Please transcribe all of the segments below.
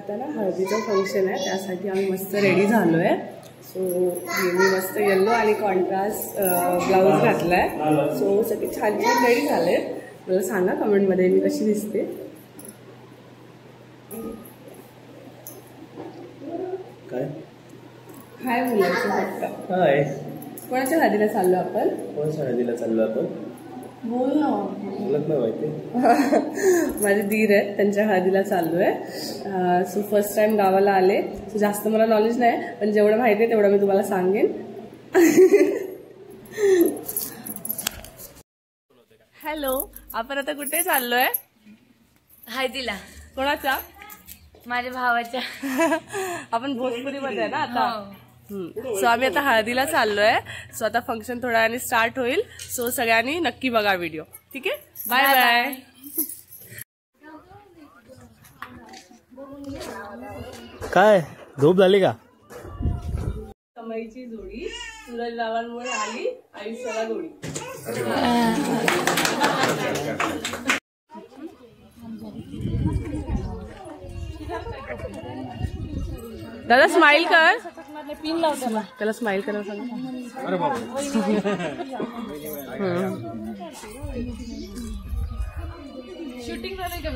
आता ना हळदीचं फंक्शन आहे, त्यासाठी आम्ही मस्त रेडी झालो आहे. सो मी मस्त येल्लो आणि कॉन्ट्रास्ट ब्लाऊज घातला आहे. सो सगळे छान छान रेडी झाले. मला सांगा कमेंटमध्ये मी कशी दिसते. काय हाय बोलायचं फक्त. हाय. कोणाच्या हळदीला चाललो आपण? कोणाच्या हळदीला चाललो आपण? बोल ना. बोलत नाही माहिती. माझे दीर आहेत, त्यांच्या हळदीला चाललो आहे. सो फर्स्ट टाइम गावाला आले. सो जास्त मला नॉलेज नाही, पण जेवढं माहिती आहे तेवढं मी तुम्हाला सांगेन. हॅलो, आपण आता कुठे चाललोय? हळदीला. कोणाच्या? माझ्या भावाच्या. आपण भोजपुरीमध्ये आहे ना आता. सो आम्ही आता हळदीला चाललोय. सो आता फंक्शन थोड्या वेळाने स्टार्ट होईल. सो सगळ्यांनी नक्की बघा व्हिडिओ. ठीक आहे, बाय बाय. काय झोप झाली का? कमाईची जोडी सूरज रावांमुळे आली आयुष्याला गोडी. दादा स्माइल कर. पिन लावतो त्याला स्माइल करायला सांग. अरे बाबा. शूटिंग झाली का?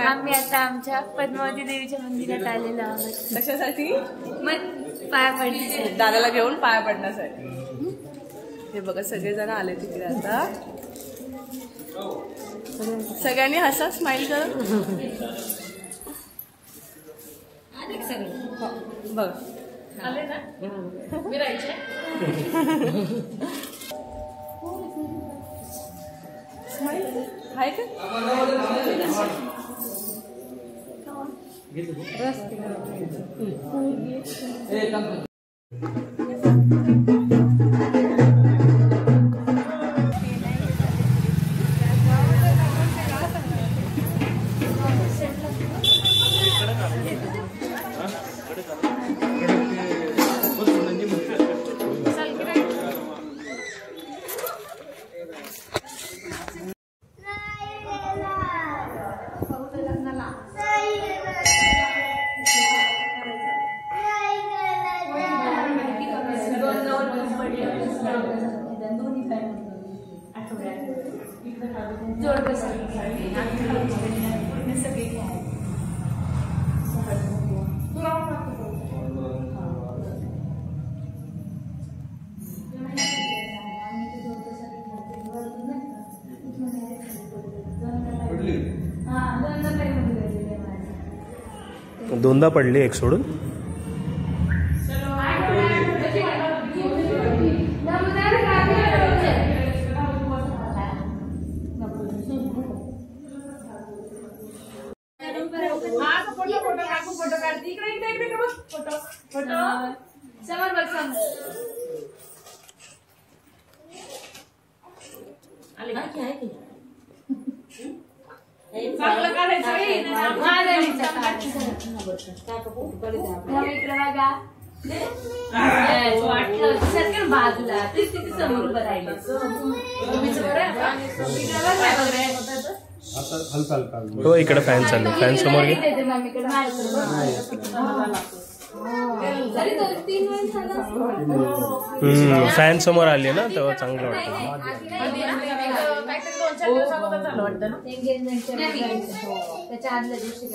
आम्ही आता आमच्या पद्मावती देवीच्या मंदिरात आलेलो आहोत. कशासाठी? मग पाया पडण्यासाठी. दादाला घेऊन पाया पडण्यासाठी. हे बघा सगळेजण आले तिकडे आता. सगळ्यांनी हसा, स्माइल करा. बघा आले ना. मी राहायचे. स्माइल हाय का? दोनदा पडली एक सोडून. समोर बघ समोर आले का काय की चांगलं करायचं वाटलं बाजूला समोर उभं राहिलं हो इकडे फॅन चालू. फॅन समोर घे. फॅन समोर आली ना तेव्हा चांगलं वाटतं. त्याच्या आदल्या दिवशी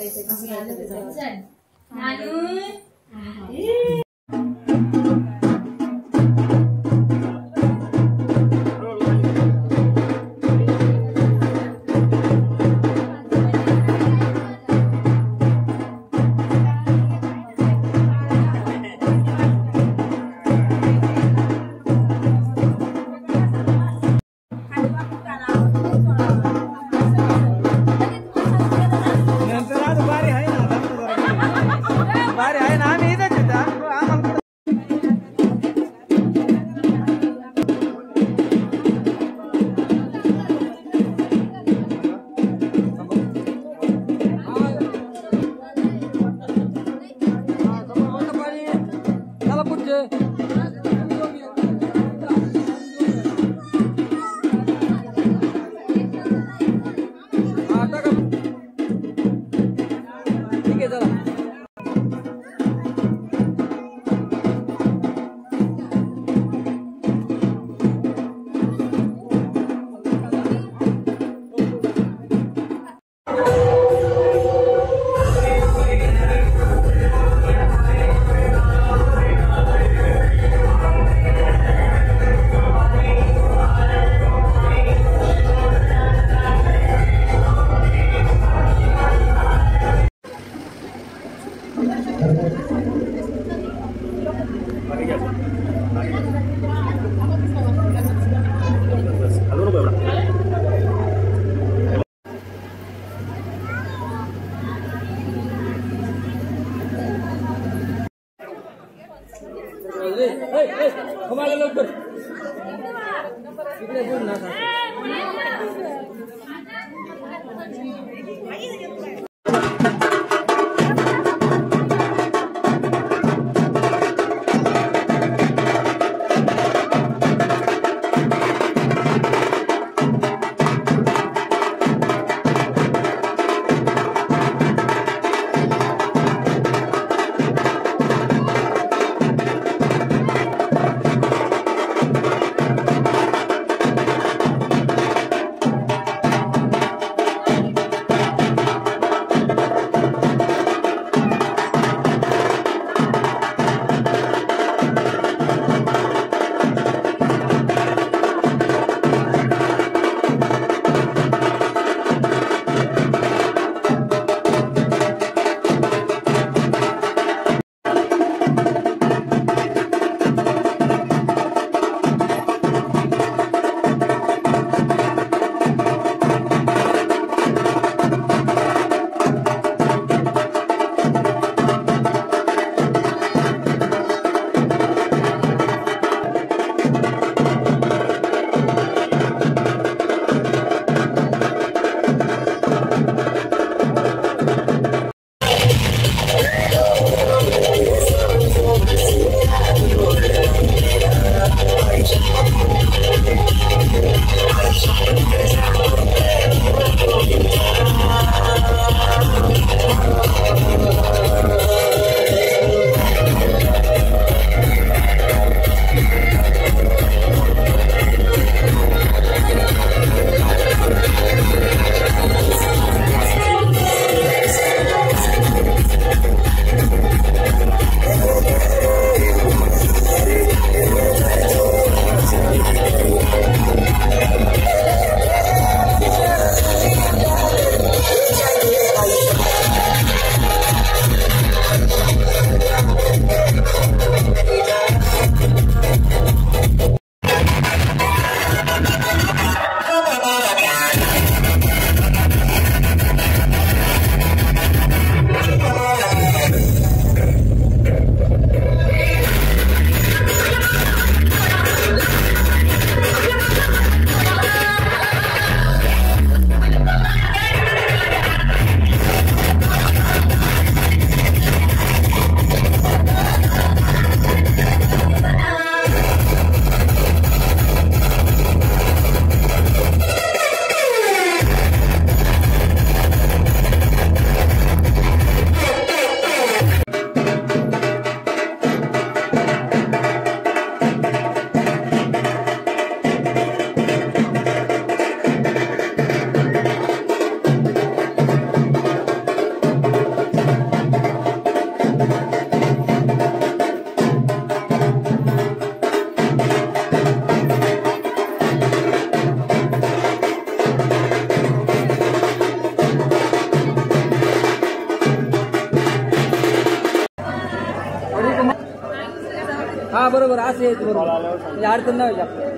हा बरोबर असं येत बरोबर अडचण नाही आपल्याला.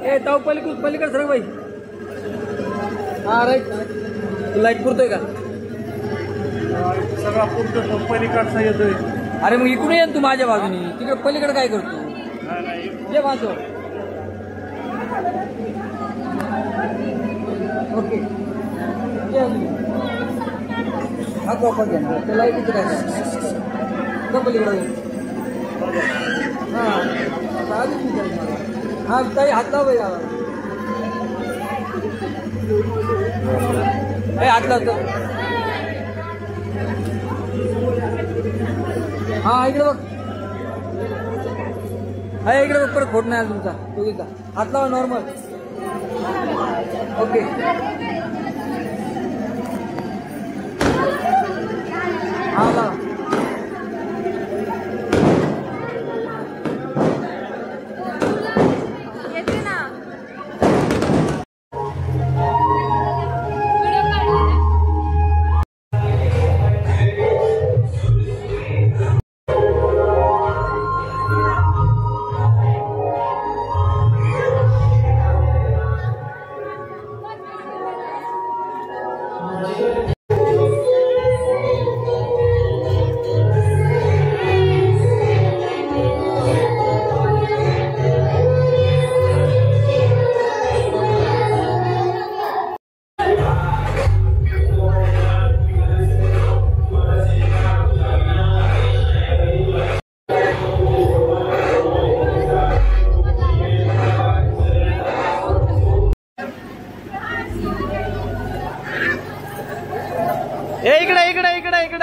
ए ताऊ पलीकडे सरक बाई. हा राईट लाईट पुरतोय का सगळा पुरतो पलीकडचा येतोय. अरे मग इकडे ये तू माझ्या बाजूने तिकडे पलीकडे काय करतो ये वाचो. ओके हा प्रॉपर घ्या ना त्याला इकडे काय पलीकडे हा ताई हात लाव बाई हात लावतो. हा इकडे बघ हा इकडे बघ परत खोट नाही तुमचा दोघीचा हात लावा नॉर्मल. ओके हा लावा. इकडे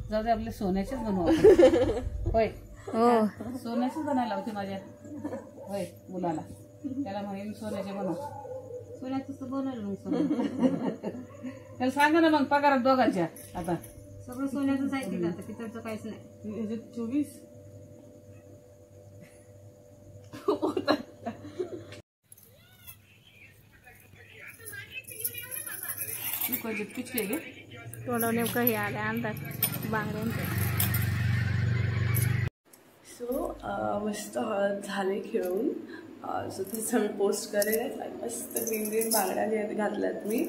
जाऊ दे आपले सोन्याचेच बनवू होय सोन्याचेच बनायला होते माझ्या होय मुलाला त्याला म्हणेन सोन्याचे बनव सोन्याचंच बनवलं मग त्याला सांगा ना मग पगारात दोघांच्या आता सगळं सोन्याचंच आहे तिला आता पितळचं काहीच नाही 24 पिचके गे थोडं नेमकं हे आलं अंदाज बांगड्यांचं. सो मस्त हळद झाले खेळून सो त्याचं मी पोस्ट करेल. मस्त ग्रीन बांगड्या घातल्यात मी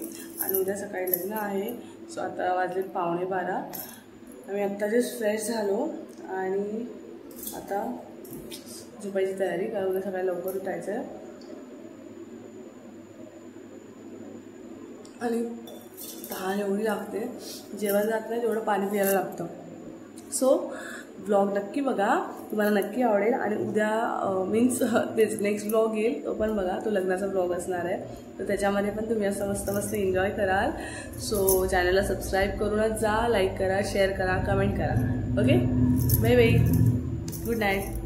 आणि उद्या सकाळी लग्न आहे. सो आता वाजले 11:15. आम्ही आत्ता जस्ट फ्रेश झालो आणि आता झोपायची तयारी कारण उद्या सकाळी लवकर उठायचं आहे. आणि तहान एवढी लागते जेवण जात नाही तेवढं पाणी प्यायला लागतं. सो ब्लॉग नक्की बघा तुम्हाला नक्की आवडेल. आणि उद्या मीन्स तेच नेक्स्ट ब्लॉग येईल तो पण बघा तो लग्नाचा ब्लॉग असणार आहे. तर त्याच्यामध्ये पण तुम्ही असं मस्त मस्त एन्जॉय कराल. सो चॅनलला सबस्क्राईब करूनच जा. लाईक करा शेअर करा कमेंट करा. Okay bye bye good night.